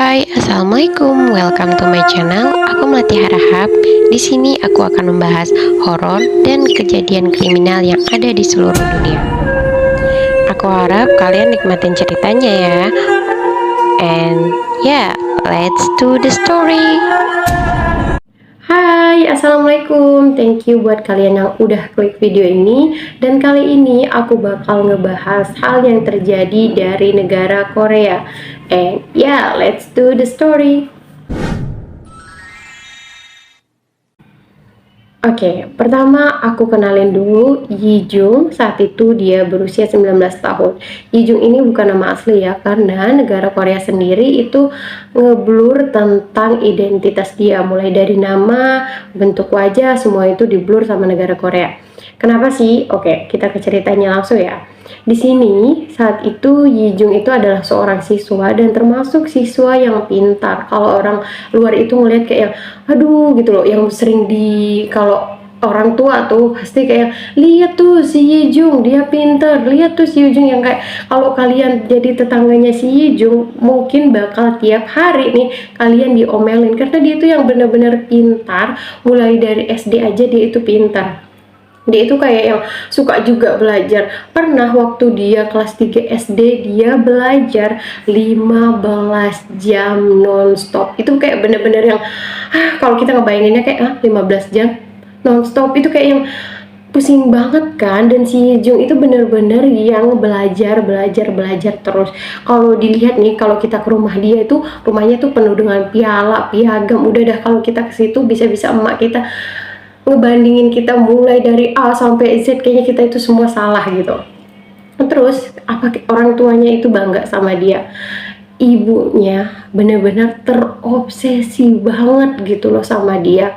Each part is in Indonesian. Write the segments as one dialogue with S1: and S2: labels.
S1: Hai, assalamualaikum. Welcome to my channel. Aku Melati Harahap. Di sini aku akan membahas horor dan kejadian kriminal yang ada di seluruh dunia. Aku harap kalian nikmatin ceritanya ya. And yeah, let's do the story.
S2: Hai, assalamualaikum. Thank you buat kalian yang udah klik video ini. Dan kali ini aku bakal ngebahas hal yang terjadi dari negara Korea. And yeah, let's do the story. Oke, pertama aku kenalin dulu Yi Jung. Saat itu dia berusia 19 tahun. Yi Jung ini bukan nama asli ya, karena negara Korea sendiri itu ngeblur tentang identitas dia. Mulai dari nama, bentuk wajah, semua itu diblur sama negara Korea. Kenapa sih? Oke, kita ke ceritanya langsung ya. Di sini saat itu Yi Jung itu adalah seorang siswa dan termasuk siswa yang pintar. Kalau orang luar itu ngelihat kayak yang aduh gitu loh, yang sering kalau orang tua tuh pasti kayak lihat tuh si Yi Jung dia pintar, lihat tuh si Yi Jung, yang kayak kalau kalian jadi tetangganya si Yi Jung mungkin bakal tiap hari nih kalian diomelin karena dia tuh yang benar-benar pintar. Mulai dari SD aja dia itu pintar. Dia itu kayak yang suka juga belajar. Pernah waktu dia kelas 3 SD dia belajar 15 jam nonstop. Itu kayak bener-bener yang kalau kita ngebayanginnya kayak 15 jam nonstop itu kayak yang pusing banget kan. Dan si Jung itu bener-bener yang belajar terus. Kalau dilihat nih, kalau kita ke rumah dia itu rumahnya tuh penuh dengan piala, piagam. Udah dah, kalau kita ke situ bisa-bisa emak kita ngebandingin kita mulai dari A sampai Z, kayaknya kita itu semua salah gitu. Terus orang tuanya itu bangga sama dia. Ibunya bener-bener terobsesi banget gitu loh sama dia.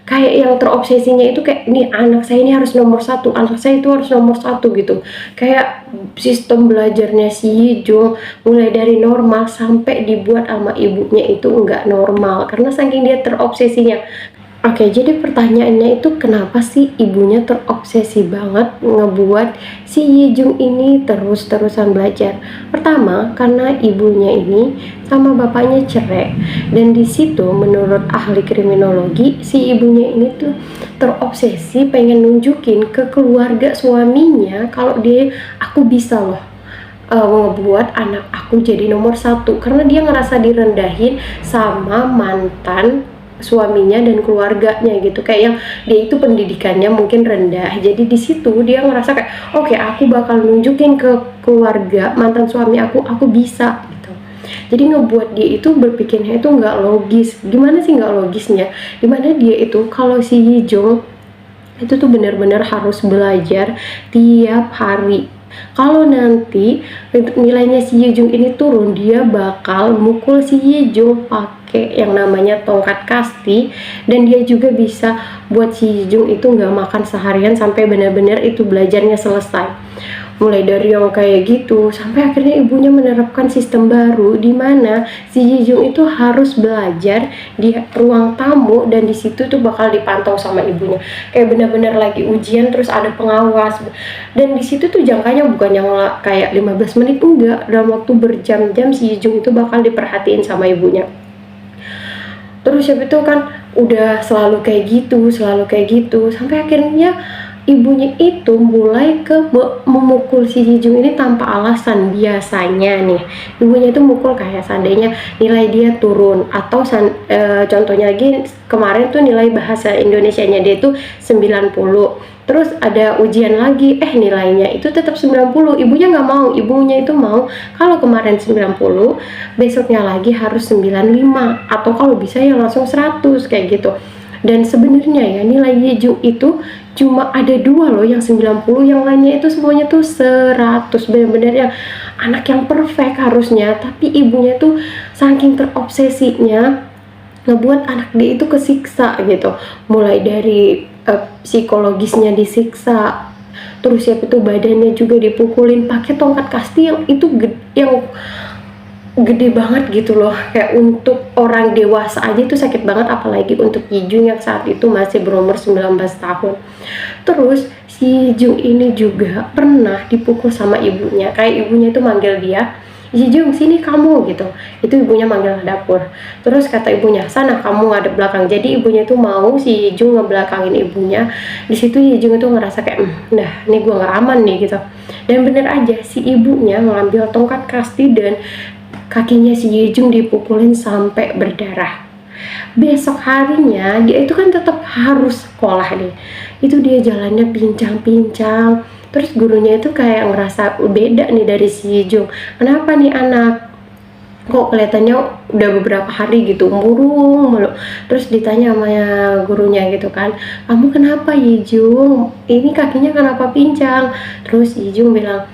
S2: Kayak yang terobsesinya itu kayak nih anak saya ini harus nomor satu, anak saya itu harus nomor satu gitu. Kayak sistem belajarnya si Yi Jung mulai dari normal sampai dibuat sama ibunya itu nggak normal karena saking dia terobsesinya. Oke, jadi pertanyaannya itu kenapa sih ibunya terobsesi banget ngebuat si Yi Jung ini terus-terusan belajar? Pertama, karena ibunya ini sama bapaknya cerai. Dan di situ menurut ahli kriminologi, si ibunya ini tuh terobsesi pengen nunjukin ke keluarga suaminya kalau aku bisa loh ngebuat anak aku jadi nomor satu, karena dia ngerasa direndahin sama mantan suaminya dan keluarganya gitu. Kayak yang dia itu pendidikannya mungkin rendah, jadi di situ dia ngerasa kayak oke, aku bakal nunjukin ke keluarga mantan suami aku bisa gitu. Jadi ngebuat dia itu berpikirnya itu nggak logis. Gimana sih nggak logisnya? Dimana dia itu kalau si Yi Jung itu tuh benar-benar harus belajar tiap hari. Kalau nanti nilainya si Yi Jung ini turun, dia bakal mukul si Yi Jung pakai yang namanya tongkat kasti. Dan dia juga bisa buat si Yi Jung itu nggak makan seharian sampai benar-benar itu belajarnya selesai. Mulai dari yang kayak gitu sampai akhirnya ibunya menerapkan sistem baru di mana si Yi Jung itu harus belajar di ruang tamu, dan di situ tuh bakal dipantau sama ibunya. Kayak benar-benar lagi ujian terus ada pengawas. Dan di situ tuh jangkanya bukan yang kayak 15 menit, enggak, dalam waktu berjam-jam si Yi Jung itu bakal diperhatiin sama ibunya. Terus siapa itu kan udah selalu kayak gitu sampai akhirnya ibunya itu mulai memukul si Yi Jung ini tanpa alasan. Biasanya nih ibunya itu mukul kayak seandainya nilai dia turun, atau contohnya lagi kemarin tuh nilai bahasa Indonesianya dia tuh 90, terus ada ujian lagi nilainya itu tetap 90. Ibunya nggak mau, ibunya itu mau kalau kemarin 90 besoknya lagi harus 95, atau kalau bisa ya langsung 100 kayak gitu. Dan sebenarnya ya nilai Yi Jung itu cuma ada 2 loh yang 90, yang lainnya itu semuanya tuh 100. Bener-bener yang anak yang perfect harusnya, tapi ibunya tuh saking terobsesinya ngebuat anak dia itu kesiksa gitu. Mulai dari psikologisnya disiksa, terus siapa tuh badannya juga dipukulin pakai tongkat kasti yang itu gede banget gitu loh. Kayak untuk orang dewasa aja itu sakit banget, apalagi untuk Yi Jung yang saat itu masih berumur 19 tahun. Terus si Yi Jung ini juga pernah dipukul sama ibunya. Kayak ibunya itu manggil dia, Yijung sini kamu gitu. Itu ibunya manggil ke dapur. Terus kata ibunya, sana kamu ada belakang. Jadi ibunya itu mau si Yijung ngebelakangin ibunya. Di situ Yijung itu ngerasa kayak nah ini gue nggak aman nih gitu. Dan bener aja si ibunya ngambil tongkat kasti dan kakinya si Yijung dipukulin sampai berdarah. Besok harinya dia itu kan tetap harus sekolah nih. Itu dia jalannya pincang-pincang. Terus gurunya itu kayak ngerasa beda nih dari si Jung. Kenapa nih anak? Kok kelihatannya udah beberapa hari gitu murung mulu. Terus ditanya sama gurunya gitu kan, kamu kenapa Yijung? Ini kakinya kenapa pincang? Terus Yijung bilang,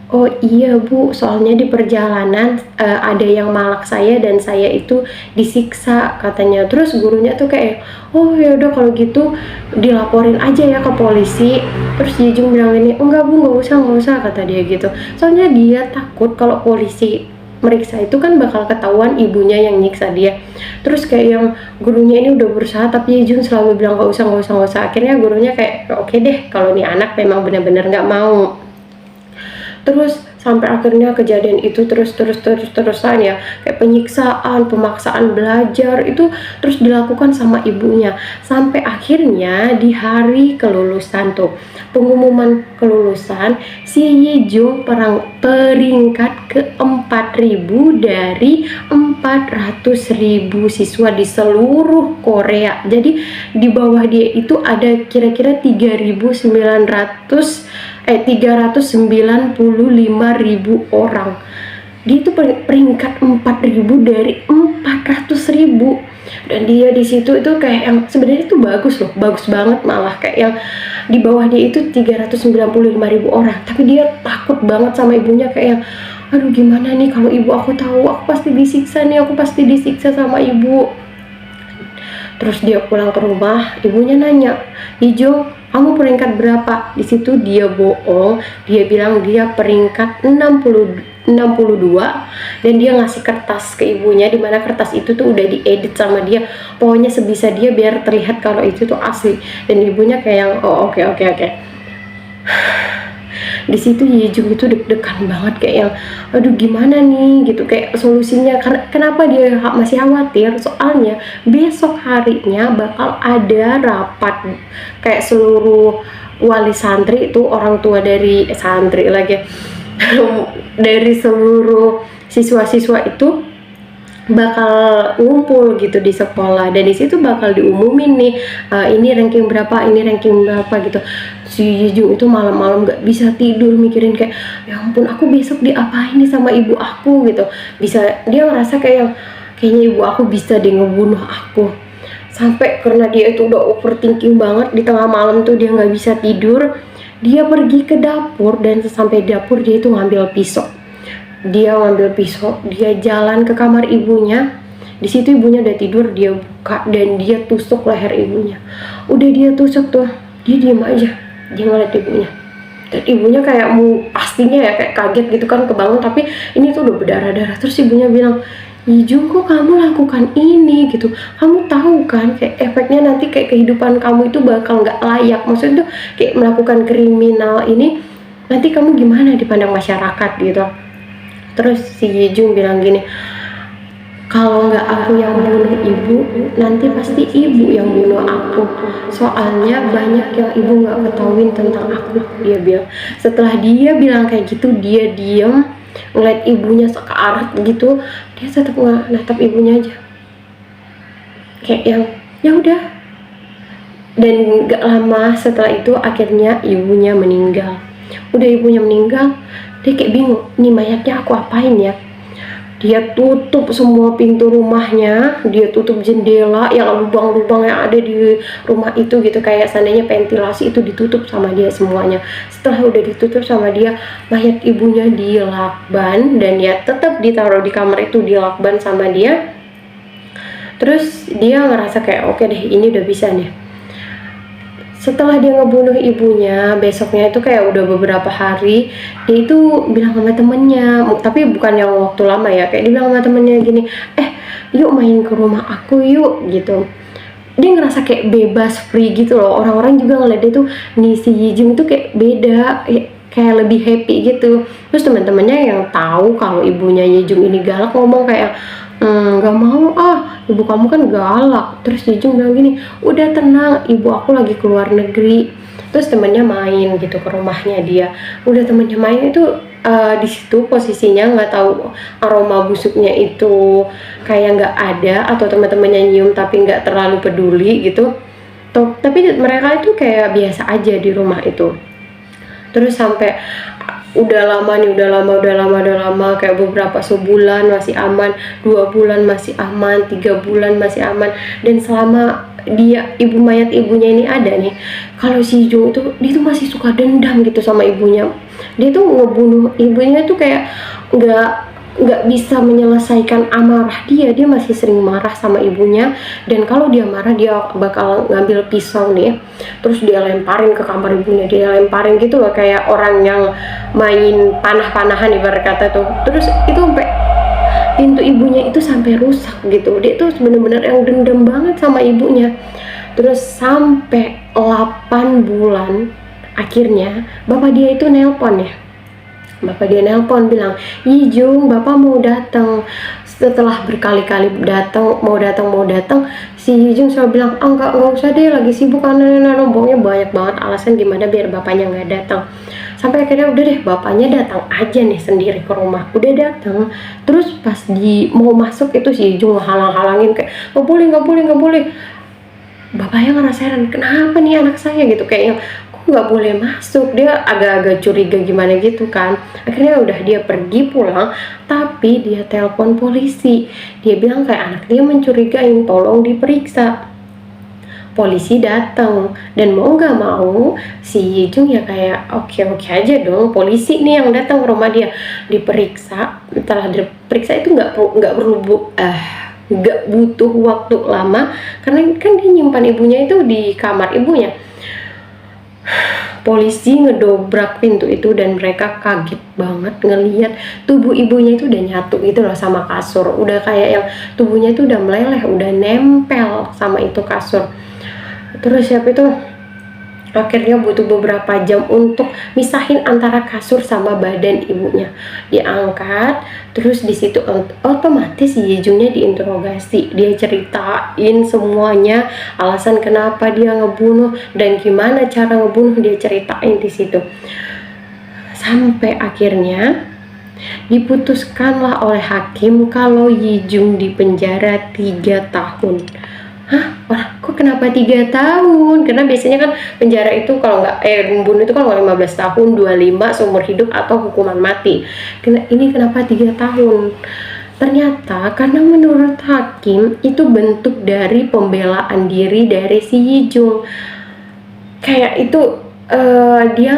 S2: oh iya bu, soalnya di perjalanan ada yang malak saya dan saya itu disiksa katanya. Terus gurunya tuh kayak, oh ya udah kalau gitu dilaporin aja ya ke polisi. Terus Yijung bilang ini, enggak bu, nggak usah kata dia gitu. Soalnya dia takut kalau polisi meriksa itu kan bakal ketahuan ibunya yang nyiksa dia. Terus kayak yang gurunya ini udah berusaha tapi Yijung selalu bilang nggak usah. Akhirnya gurunya kayak oke deh kalau nih anak memang benar-benar nggak mau. Terus sampai akhirnya kejadian itu terusan ya, kayak penyiksaan, pemaksaan belajar itu terus dilakukan sama ibunya sampai akhirnya di hari kelulusan tuh pengumuman kelulusan si Yijung peringkat ke 4.000 dari 400.000 siswa di seluruh Korea. Jadi di bawah dia itu ada kira-kira 395.000 orang. Dia itu peringkat 4.000 dari 400.000. Dan dia di situ itu kayak yang sebenarnya itu bagus loh, bagus banget malah kayak yang di bawah dia itu 395.000 orang. Tapi dia takut banget sama ibunya kayak yang aduh gimana nih kalau ibu aku tahu, aku pasti disiksa nih, aku pasti disiksa sama ibu. Terus dia pulang ke rumah, ibunya nanya, Yijung, kamu peringkat berapa? Di situ dia bohong, dia bilang dia peringkat 62 dan dia ngasih kertas ke ibunya di mana kertas itu tuh udah diedit sama dia. Pokoknya sebisa dia biar terlihat kalau itu tuh asli. Dan ibunya kayak yang oh oke. Di situ Yijung itu deg-degan banget kayak yang aduh gimana nih gitu kayak solusinya. Karena kenapa dia masih khawatir, soalnya besok harinya bakal ada rapat kayak seluruh wali santri itu orang tua dari santri lagi dari seluruh siswa-siswa itu bakal ngumpul gitu di sekolah dan di situ bakal diumumin nih ini ranking berapa gitu. Si Yijung itu malam-malam gak bisa tidur mikirin kayak ya ampun aku besok diapain nih sama ibu aku gitu. Bisa dia ngerasa kayak yang kayaknya ibu aku bisa deh ngebunuh aku. Sampai karena dia itu udah overthinking banget, di tengah malam tuh dia nggak bisa tidur. Dia pergi ke dapur dan sesampai dapur dia itu ngambil pisau. Dia jalan ke kamar ibunya. Di situ ibunya udah tidur, dia buka dan dia tusuk leher ibunya. Udah dia tusuk tuh, dia diem aja, dia ngeliat ibunya. Dan ibunya kayak mau pastinya ya kayak kaget gitu kan, kebangun tapi ini tuh udah berdarah-darah. Terus ibunya bilang, Yijung kok kamu lakukan ini gitu, kamu tahu kan kayak efeknya nanti kayak kehidupan kamu itu bakal nggak layak. Maksudnya tuh kayak melakukan kriminal ini nanti kamu gimana dipandang masyarakat gitu. Terus si Yijung bilang gini, kalau nggak aku yang bunuh ibu, nanti pasti ibu yang bunuh aku. Soalnya banyak yang ibu nggak ketahuin tentang aku, dia bilang. Setelah dia bilang kayak gitu, dia diem, ngeliat ibunya sekarat gitu, dia tetap natap ibunya aja. Kayak yang, ya udah. Dan nggak lama setelah itu akhirnya ibunya meninggal. Udah ibunya meninggal, dia kayak bingung, nih mayatnya aku apain ya. Dia tutup semua pintu rumahnya, dia tutup jendela yang lubang-lubang yang ada di rumah itu gitu, kayak seandainya ventilasi itu ditutup sama dia semuanya. Setelah udah ditutup sama dia, mayat ibunya dilakban dan ya tetap ditaruh di kamar itu, dilakban sama dia. Terus dia ngerasa kayak oke deh, ini udah bisa nih. Setelah dia ngebunuh ibunya, besoknya itu kayak udah beberapa hari, dia itu bilang sama temennya, tapi bukan yang waktu lama ya, kayak dia bilang sama temennya gini, yuk main ke rumah aku yuk gitu. Dia ngerasa kayak bebas, free gitu loh. Orang-orang juga ngeliat dia tuh, nih si Yijung itu kayak beda, kayak lebih happy gitu. Terus teman-temannya yang tahu kalau ibunya Yejung ini galak ngomong kayak, nggak mau ah, ibu kamu kan galak. Terus Yejung bilang gini, udah tenang, ibu aku lagi keluar negeri. Terus temennya main gitu ke rumahnya dia. Udah temennya main itu di situ posisinya nggak tahu aroma busuknya itu kayak nggak ada atau teman-temannya nyium tapi nggak terlalu peduli gitu. Tapi mereka itu kayak biasa aja di rumah itu. Terus sampai udah lama nih, udah lama kayak beberapa sebulan masih aman, 2 bulan masih aman, 3 bulan masih aman. Dan selama mayat ibunya ini ada nih, kalau si Jung itu dia tuh masih suka dendam gitu sama ibunya. Dia tuh ngebunuh ibunya tuh kayak nggak bisa menyelesaikan amarah dia masih sering marah sama ibunya. Dan kalau dia marah dia bakal ngambil pisau nih, terus dia lemparin ke kamar ibunya, dia lemparin gitu loh kayak orang yang main panah-panahan ibarat kata tuh. Terus itu sampai pintu ibunya itu sampai rusak gitu. Dia tuh bener-bener yang dendam banget sama ibunya. Terus sampai 8 bulan akhirnya bapak dia itu nelpon ya. Bapak dia nelpon bilang, Yijung, bapak mau datang. Setelah berkali-kali mau datang, si Yijung selalu bilang, enggak usah deh, lagi sibuk karena nombongnya banyak banget alasan gimana biar bapaknya nggak datang. Sampai akhirnya udah deh, bapaknya datang aja nih sendiri ke rumah. Udah datang, terus pas mau masuk itu si Yijung halang-halangin kayak nggak boleh. Bapaknya ngerasa heran, kenapa nih anak saya gitu, kayaknya nggak boleh masuk. Dia agak-agak curiga gimana gitu kan. Akhirnya udah dia pergi pulang, tapi dia telepon polisi. Dia bilang kayak anak dia mencurigain, tolong diperiksa. Polisi datang dan mau nggak mau si Yejung ya kayak oke aja dong, polisi nih yang datang ke rumah dia. Diperiksa, setelah diperiksa itu nggak butuh waktu lama karena kan dia nyimpan ibunya itu di kamar ibunya. Polisi ngedobrak pintu itu dan mereka kaget banget ngelihat tubuh ibunya itu udah nyatu gitu loh sama kasur. Udah kayak yang tubuhnya itu udah meleleh, udah nempel sama itu kasur. Terus siapa itu akhirnya butuh beberapa jam untuk misahin antara kasur sama badan ibunya. Diangkat, terus di situ otomatis Yejungnya diinterogasi. Dia ceritain semuanya, alasan kenapa dia ngebunuh dan gimana cara ngebunuh, dia ceritain di situ. Sampai akhirnya diputuskanlah oleh hakim kalau Yejung dipenjara 3 tahun. Hah? Wah, kok kenapa 3 tahun? Karena biasanya kan penjara itu kalau membunuh itu kalau 15 tahun, 25 seumur hidup atau hukuman mati. Ini kenapa 3 tahun? Ternyata karena menurut hakim itu bentuk dari pembelaan diri dari si Yijung. Kayak itu dia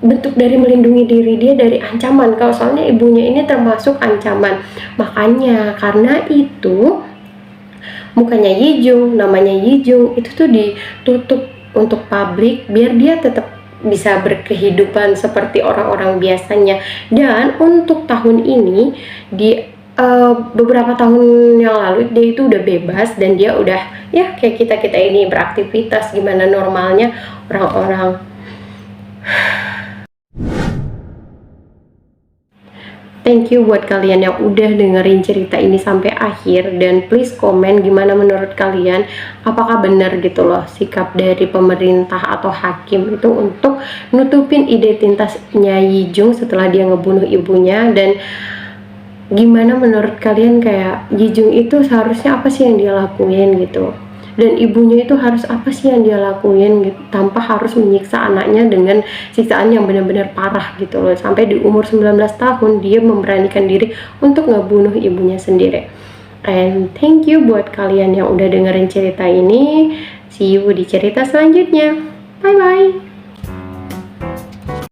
S2: bentuk dari melindungi diri dia dari ancaman. Kalau soalnya ibunya ini termasuk ancaman. Makanya karena itu mukanya Yijung, namanya Yijung itu tuh ditutup untuk publik biar dia tetap bisa berkehidupan seperti orang-orang biasanya. Dan untuk tahun ini beberapa tahun yang lalu dia itu udah bebas dan dia udah ya kayak kita ini beraktivitas gimana normalnya orang-orang. Thank you buat kalian yang udah dengerin cerita ini sampai akhir, dan please komen gimana menurut kalian, apakah benar gitu loh sikap dari pemerintah atau hakim itu untuk nutupin identitasnya Yijung setelah dia ngebunuh ibunya. Dan gimana menurut kalian kayak Yijung itu seharusnya apa sih yang dia lakuin gitu, dan ibunya itu harus apa sih yang dia lakuin gitu, tanpa harus menyiksa anaknya dengan siksaan yang benar-benar parah gitu loh. Sampai di umur 19 tahun dia memberanikan diri untuk ngebunuh ibunya sendiri. And thank you buat kalian yang udah dengerin cerita ini. See you di cerita selanjutnya. Bye bye.